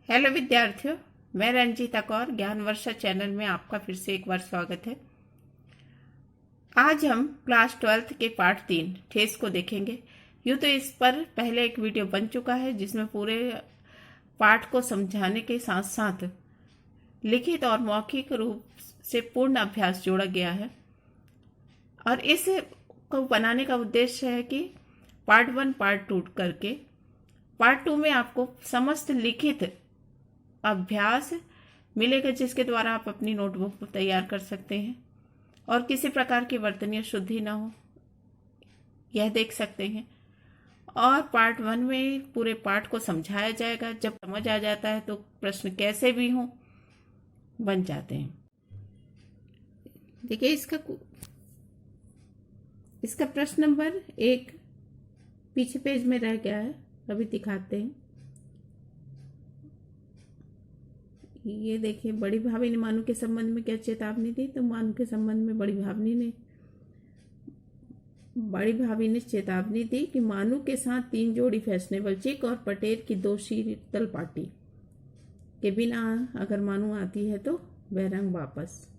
Hello विद्यार्थियों, मैं रंजीता कौर ज्ञान वर्षा चैनल में आपका फिर से एक बार स्वागत है। आज हम क्लास 12th के पार्ट 3 ठेस को देखेंगे। यूँ तो इस पर पहले एक वीडियो बन चुका है जिसमें पूरे पाठ को समझाने के साथ साथ लिखित और मौखिक रूप से पूर्ण अभ्यास जोड़ा गया है। और इस को बनाने का उद्देश्य है कि पार्ट 1 पार्ट 2 करके पार्ट 2 में आपको समस्त लिखित अभ्यास मिलेगा जिसके द्वारा आप अपनी नोटबुक तैयार कर सकते हैं और किसी प्रकार की वर्तनीय शुद्धि ना हो यह देख सकते हैं। और पार्ट 1 में पूरे पाठ को समझाया जाएगा। जब समझ आ जाता है तो प्रश्न कैसे भी हों बन जाते हैं। देखिए इसका प्रश्न नंबर 1 पीछे पेज में रह गया है, अभी दिखाते हैं। ये देखिए, बड़ी भाभी ने मानू के संबंध में क्या चेतावनी दी? तो मानू के संबंध में बड़ी भाभी ने चेतावनी दी कि मानू के साथ 3 जोड़ी फैशनेबल चिक और पटेल की 2 शीतल पार्टी के बिना अगर मानू आती है तो वह रंग वापस।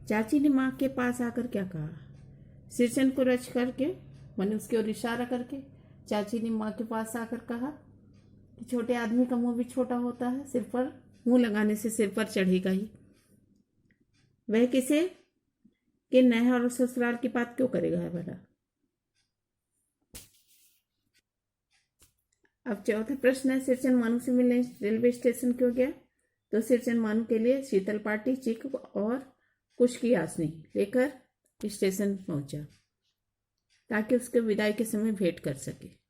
चाची ने माँ के पास आकर क्या कहा? शीर्षन को रच करके मैंने उसकी ओर इशारा करके चाची ने माँ के पास आकर कहा कि छोटे आदमी का मुंह भी छोटा होता है, सिर पर मुंह लगाने से सिर पर चढ़ेगा ही। वह किसे के नए और ससुराल की बात क्यों करेगा है भला? अब चौथा प्रश्न है, सिरचन मानू से मिलने रेलवे स्टेशन क्यों गया? तो सिरचन मानू के लिए शीतल पार्टी, चिक और कुश की आसनी लेकर स्टेशन पहुंचा ताकि उसके विदाई के समय भेंट कर सके।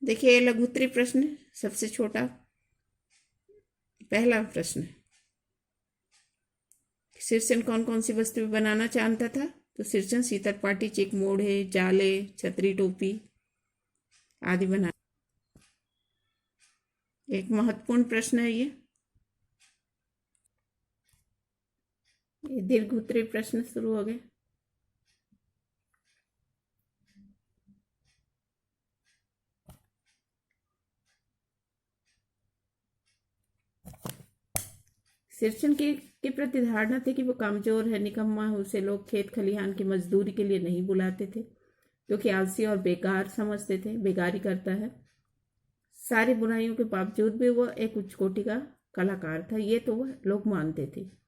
देखिए, ये लघुत्तरी प्रश्न सबसे छोटा पहला प्रश्न। सिरचन कौन कौन सी वस्तु बनाना चाहता था? तो सिरचन शीतल पार्टी, चिक, मोढ़े, जाले, छतरी, टोपी आदि बना। एक महत्वपूर्ण प्रश्न है ये दीर्घ उत्तरी प्रश्न शुरू हो गए। सिरचन के प्रति धारणा थी कि वो कमजोर है, निकम्मा है, उसे लोग खेत खलिहान की मजदूरी के लिए नहीं बुलाते थे क्योंकि आलसी और बेकार समझते थे, बेगारी करता है। सारी बुराइयों के बावजूद भी वह एक उच्च कोटि का कलाकार था, ये तो वह लोग मानते थे।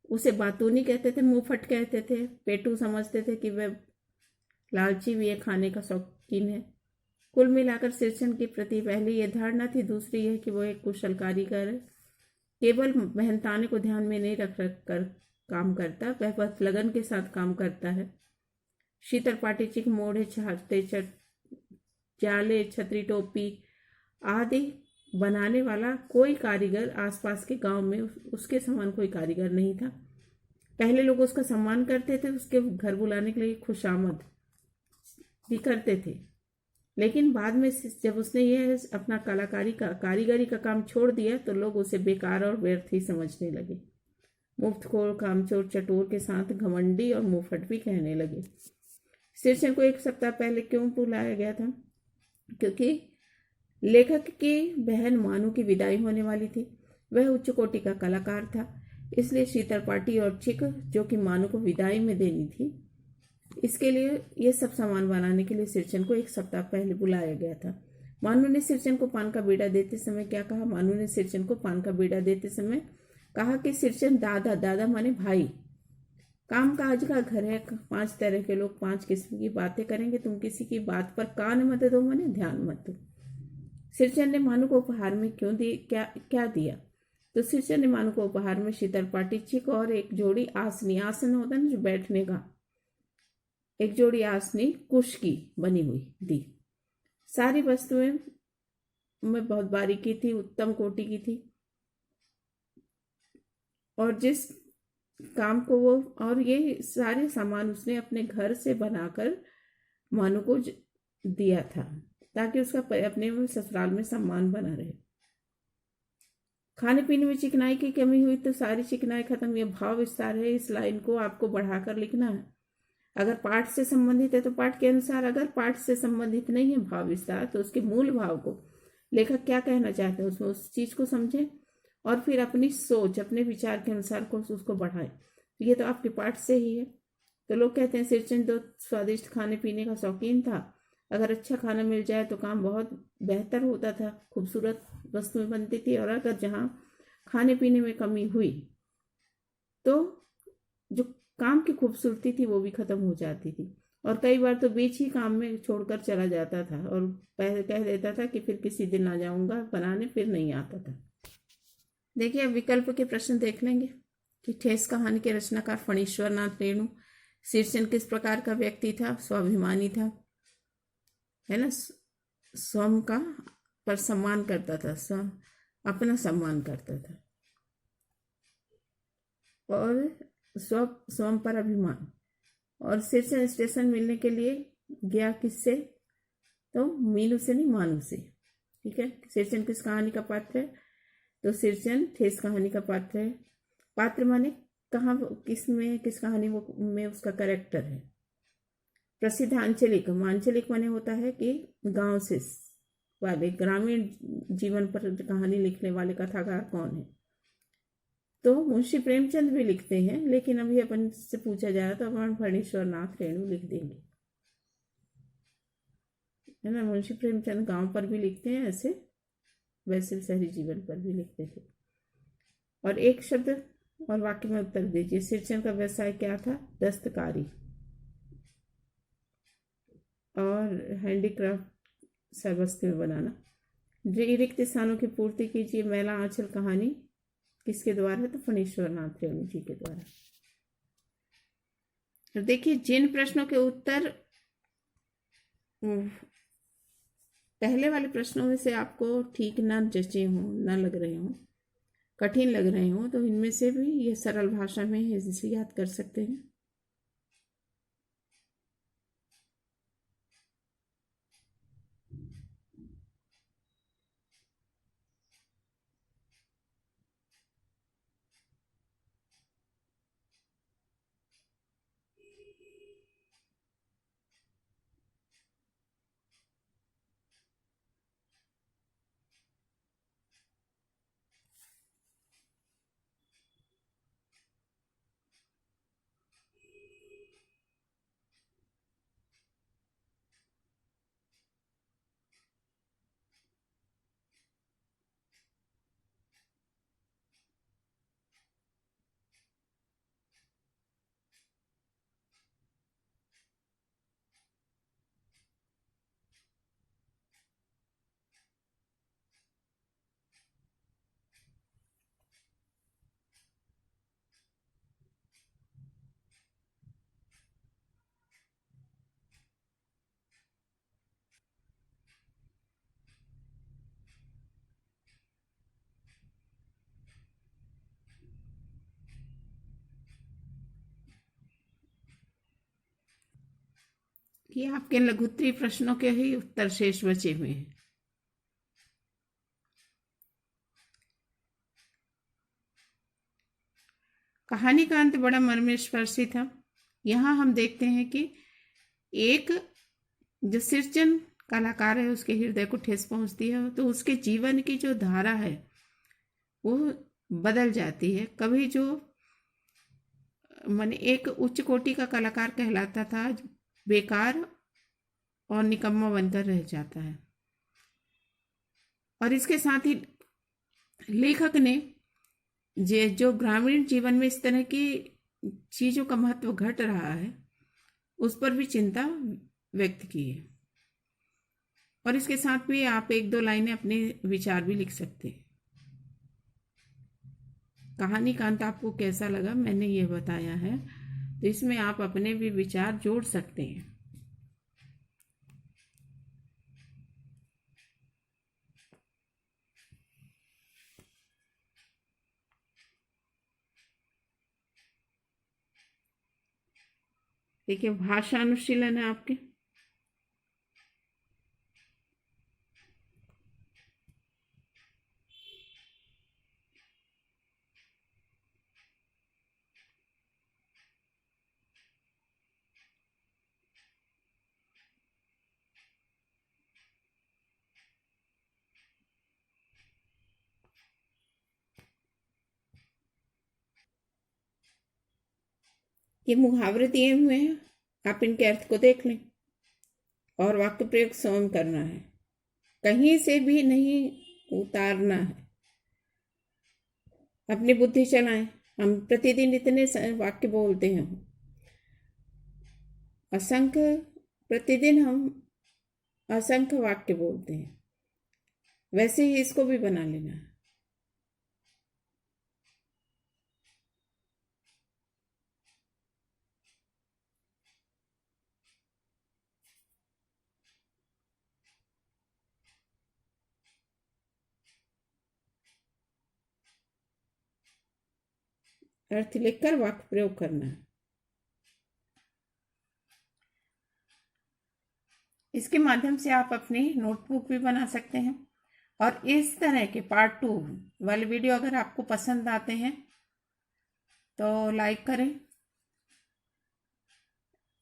उसे बातूनी कहते थे, मुंहफट कहते थे, पेटू समझते थे कि वह लालची भी है, खाने का शौकीन है। कुल मिलाकर सिरचन के प्रति पहली यह धारणा थी। दूसरी यह कि वह एक कुशल कारीगर है, केवल मेहनताने को ध्यान में नहीं रख कर काम करता, वह बस लगन के साथ काम करता है। शीतल पार्टी, चिक, मोढ़े, छाते, जाले, छतरी, टोपी आदि बनाने वाला कोई कारीगर आसपास के गांव में उसके समान कोई कारीगर नहीं था। पहले लोग उसका सम्मान करते थे, उसके घर बुलाने के लिए खुशामद भी करते थे, लेकिन बाद में जब उसने यह अपना कारीगरी का काम छोड़ दिया तो लोग उसे बेकार और व्यर्थ ही समझने लगे। मुफ्तखोर, कामचोर, चटोर के साथ घमंडी और मुंहफट भी कहने लगे। सिरचन को 1 सप्ताह पहले क्यों बुलाया गया था? क्योंकि लेखक की बहन मानू की विदाई होने वाली थी। वह उच्च कोटि का कलाकार था, इसलिए शीतल पार्टी और चिक जो कि मानू को विदाई में देनी थी, इसके लिए ये सब सामान बनाने के लिए सिरचन को 1 सप्ताह पहले बुलाया गया था। मानू ने सिरचन को पान का बीड़ा देते समय क्या कहा? मानू ने सिरचन को पान का बीड़ा देते समय कहा कि सिरचन, दादा माने भाई, काम काज का घर है, 5 तरह के लोग 5 किस्म की बातें करेंगे, तुम किसी की बात पर कान मत दो, माने ध्यान मत दो। सिरचन ने मानू को उपहार में क्या दिया? तो सिरचन ने मानू को उपहार में शीतल पार्टी, चिक और एक जोड़ी आसनी, आसन होता है जो बैठने का, एक जोड़ी आसनी कुश की बनी हुई दी। सारी वस्तुएं में बहुत बारीकी थी, उत्तम कोटि की थी, और जिस काम को वो और ये सारे सामान उसने अपने घर से बनाकर मानू को दिया था ताकि उसका अपने ससुराल में सम्मान बना रहे। खाने पीने में चिकनाई की कमी हुई तो सारी चिकनाई खत्म। यह भाव विस्तार है, इस लाइन को आपको बढ़ाकर लिखना है। अगर पाठ से संबंधित है तो पाठ के अनुसार, अगर पाठ से संबंधित नहीं है भाव विस्तार, तो उसके मूल भाव को लेखक क्या कहना चाहते हैं उसमें उस चीज को समझें और फिर अपनी सोच, अपने विचार के अनुसार को उसको बढ़ाएं। तो ये तो आपके पाठ से ही है। तो लोग कहते हैं सिरचंद तो स्वादिष्ट खाने पीने का शौकीन था, अगर अच्छा खाना मिल जाए तो काम बहुत बेहतर होता था, खूबसूरत वस्तुएं बनती थी, और अगर जहाँ खाने पीने में कमी हुई तो जो काम की खूबसूरती थी वो भी खत्म हो जाती थी, और कई बार तो बीच ही काम में छोड़कर चला जाता था और पहले कह देता था कि फिर किसी दिन आ जाऊंगा बनाने, फिर नहीं आता था। देखिए अब विकल्प के प्रश्न देख लेंगे कि ठेस कहानी के रचनाकार फणीश्वर नाथ रेणु सिरचंद किस प्रकार का व्यक्ति था? स्वाभिमानी था, है ना, स्वयं का पर सम्मान करता था, स्वयं अपना सम्मान करता था, और स्वयं पर अभिमान। और सिरचंद स्टेशन मिलने के लिए गया किससे? तो मीनू से नहीं, मानू से। ठीक है, सिरचंद किस कहानी का पात्र है? तो सिरचंद ठेस कहानी का पात्र है। पात्र माने कहाँ, किस में, किस कहानी में उसका कैरेक्टर है। प्रसिद्ध आंचलिक, आंचलिक माने होता है कि गांव से वाले, ग्रामीण जीवन पर कहानी लिखने वाले कथाकार कौन है? तो मुंशी प्रेमचंद भी लिखते हैं, लेकिन अभी अपन से पूछा जाए तो अपन फणीश्वर नाथ रेणु लिख देंगे, है ना। मुंशी प्रेमचंद गांव पर भी लिखते हैं ऐसे, वैसे शहरी जीवन पर भी लिखते थे। और एक शब्द और वाक्य में उत्तर दीजिए। सिरचंद का व्यवसाय क्या था? दस्तकारी और हैंडीक्राफ्ट सब वस्तुएं बनाना। रिक्त स्थानों की पूर्ति कीजिए। मैला आंचल कहानी किसके द्वारा है? तो फणीश्वर नाथ रेणु जी के द्वारा। तो देखिए जिन प्रश्नों के उत्तर पहले वाले प्रश्नों में से आपको ठीक ना जचे हों, ना लग रहे हों, कठिन लग रहे हों, तो इनमें से भी ये सरल भाषा में है, इसे याद कर सकते हैं। ये आपके लघुत्तरीय प्रश्नों के ही उत्तर शेष बचे हुए हैं। कहानी का अंत बड़ा मर्मस्पर्शी था। यहाँ हम देखते हैं कि एक जो सिरचंद कलाकार है उसके हृदय को ठेस पहुंचती है, तो उसके जीवन की जो धारा है वो बदल जाती है। कभी जो माने एक उच्च कोटि का कलाकार कहलाता था, बेकार और निकम्मा बनकर रह जाता है। और इसके साथ ही लेखक ने जो ग्रामीण जीवन में इस तरह की चीजों का महत्व घट रहा है उस पर भी चिंता व्यक्त की है। और इसके साथ भी आप एक दो लाइनें अपने विचार भी लिख सकते हैं। कहानी का अंत आपको कैसा लगा मैंने ये बताया है, तो इसमें आप अपने भी विचार जोड़ सकते हैं। देखिए भाषा अनुशीलन है आपके। ये मुहावरे दिए हुए हैं, आप इनके अर्थ को देख लें और वाक्य प्रयोग स्वयं करना है, कहीं से भी नहीं उतारना है। अपनी बुद्धि चलाएं। हम प्रतिदिन इतने वाक्य बोलते हैं, असंख्य, प्रतिदिन हम असंख्य वाक्य बोलते हैं, वैसे ही इसको भी बना लेना है। अर्थ लिखकर वाक्य प्रयोग करना है। इसके माध्यम से आप अपनी नोटबुक भी बना सकते हैं। और इस तरह के पार्ट 2 वाले वीडियो अगर आपको पसंद आते हैं तो लाइक करें,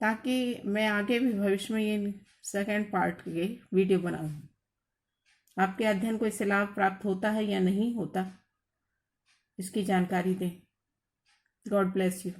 ताकि मैं आगे भी भविष्य में ये सेकंड पार्ट के वीडियो बनाऊं। आपके अध्ययन को इससे लाभ प्राप्त होता है या नहीं होता, इसकी जानकारी दें। God bless you.